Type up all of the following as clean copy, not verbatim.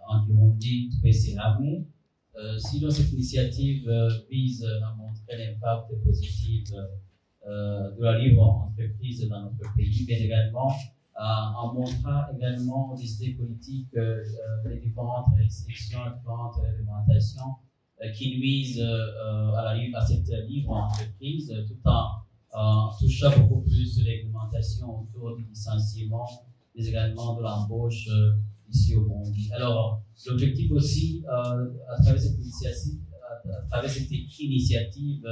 environ 10 PCAV. Sinon, cette initiative vise à montrer l'impact positif de la libre entreprise dans notre pays, mais également en montrant également des idées politiques, les différentes restrictions, les différentes réglementations qui nuisent à cette libre entreprise, tout en touchant beaucoup plus de réglementation autour du licenciement, mais également de l'embauche ici au Burundi. Alors, l'objectif aussi, à travers cette initiative,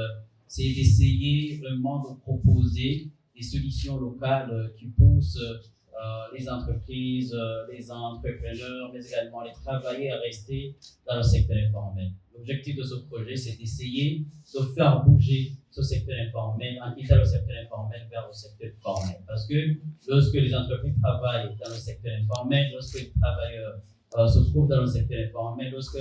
c'est d'essayer vraiment de proposer des solutions locales qui poussent les entreprises, les entrepreneurs, mais également les travailleurs à rester dans le secteur informel. L'objectif de ce projet, c'est d'essayer de faire bouger ce secteur informel, en quittant le secteur informel vers le secteur formel. Parce que lorsque les entreprises travaillent dans le secteur informel, lorsque les travailleurs se trouvent dans le secteur informel, lorsque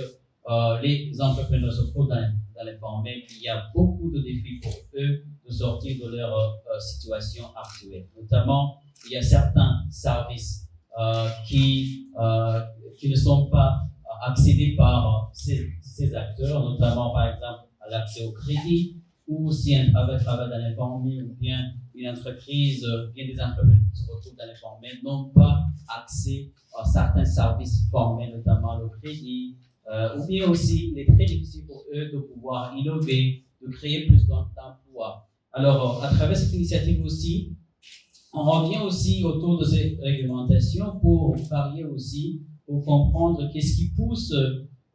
les entrepreneurs se trouvent dans l'informel, il y a beaucoup de défis pour eux de sortir de leur situation actuelle. Notamment, il y a certains services qui ne sont pas accédés par ces acteurs, notamment par exemple à l'accès au crédit, ou si un travail dans l'informel, ou bien une entreprise, bien des entreprises qui se retrouvent dans l'informel n'ont pas accès à certains services formels, notamment le crédit, ou bien aussi il est très difficile pour eux de pouvoir innover, de créer plus d'emplois. Alors, à travers cette initiative aussi, on revient aussi autour de ces réglementations pour varier aussi, pour comprendre qu'est-ce qui pousse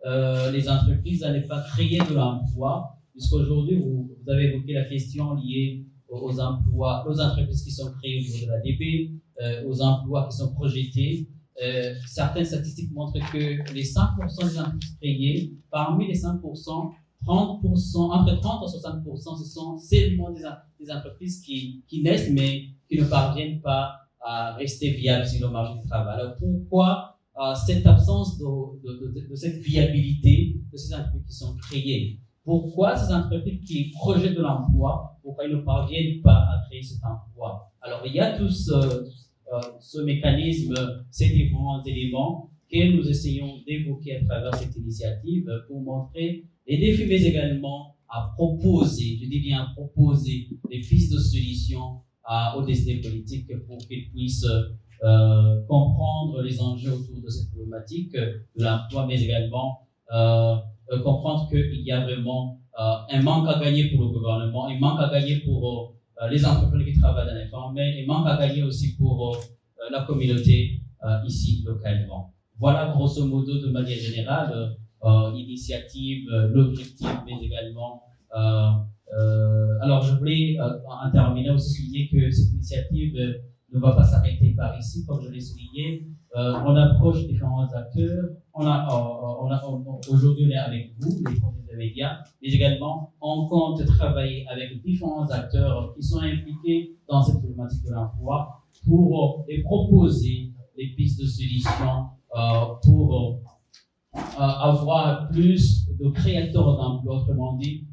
les entreprises à ne pas créer de l'emploi, puisqu'aujourd'hui, vous avez évoqué la question liée aux emplois, aux entreprises qui sont créées au niveau de l'ADB, aux emplois qui sont projetés. Certaines statistiques montrent que les 100% des entreprises créées, parmi les 100%, 30%, entre 30 et 60%, ce sont seulement des entreprises qui naissent, mais qui ne parviennent pas à rester viables sur le marché du travail. Alors pourquoi cette absence de cette viabilité de ces entreprises qui sont créées? Pourquoi ces entreprises qui projettent de l'emploi, pourquoi ils ne parviennent pas à créer cet emploi? Alors il y a tout ce mécanisme, ces différents éléments que nous essayons d'évoquer à travers cette initiative pour montrer les défis, mais également à proposer, je dis bien à proposer des pistes de solutions aux décideurs politiques pour qu'ils puissent comprendre les enjeux autour de cette problématique de l'emploi, mais également comprendre qu'il y a vraiment un manque à gagner pour le gouvernement, un manque à gagner pour les entreprises qui travaillent dans l'informel, un manque à gagner aussi pour la communauté ici localement. Voilà grosso modo de manière générale l'initiative, l'objectif, mais également alors je voulais en terminer aussi souligner que cette initiative ne va pas s'arrêter par ici, comme je l'ai souligné. On approche différents acteurs. Aujourd'hui, on est avec vous, les professionnels de médias, mais également, on compte travailler avec différents acteurs qui sont impliqués dans cette problématique de l'emploi pour les proposer des pistes de solutions pour avoir plus de créateurs d'emplois, autrement dit,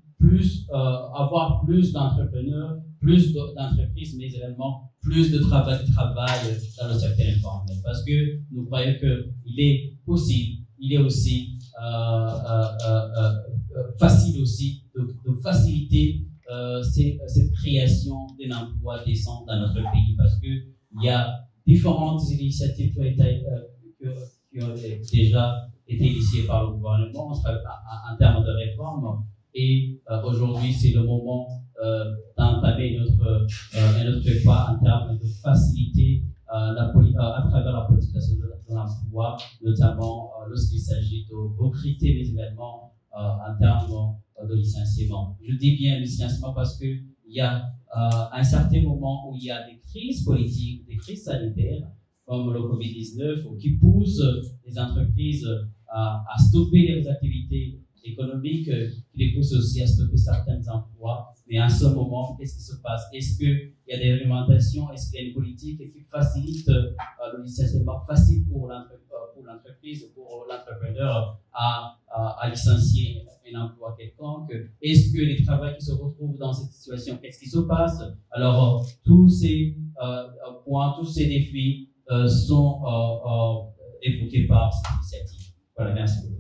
avoir plus d'entrepreneurs, plus d'entreprises, mais également plus de travail dans le secteur informel. Parce que nous croyons qu'il est possible, il est aussi facile aussi de faciliter cette création d'un emploi décent dans notre pays. Parce qu'il y a différentes initiatives qui ont déjà été initiées par le gouvernement en termes de réforme. Et aujourd'hui, c'est le moment d'entamer notre pas en termes de faciliter à travers la politique de l'emploi, notamment lorsqu'il s'agit de recruter, mais également en termes de licenciement. Je dis bien licenciement parce qu'il y a un certain moment où il y a des crises politiques, des crises sanitaires, comme le Covid-19, qui poussent les entreprises à stopper leurs activités économiques, qui les poussent aussi à stopper certains emplois. Mais en ce moment, qu'est-ce qui se passe? Est-ce qu'il y a des réglementations? Est-ce qu'il y a une politique qui facilite le licenciement facile pour l'entreprise, pour l'entrepreneur à licencier un emploi quelconque? Est-ce que les travailleurs qui se retrouvent dans cette situation, qu'est-ce qui se passe? Alors, tous ces points, tous ces défis sont évoqués par cette initiative. Voilà, merci beaucoup.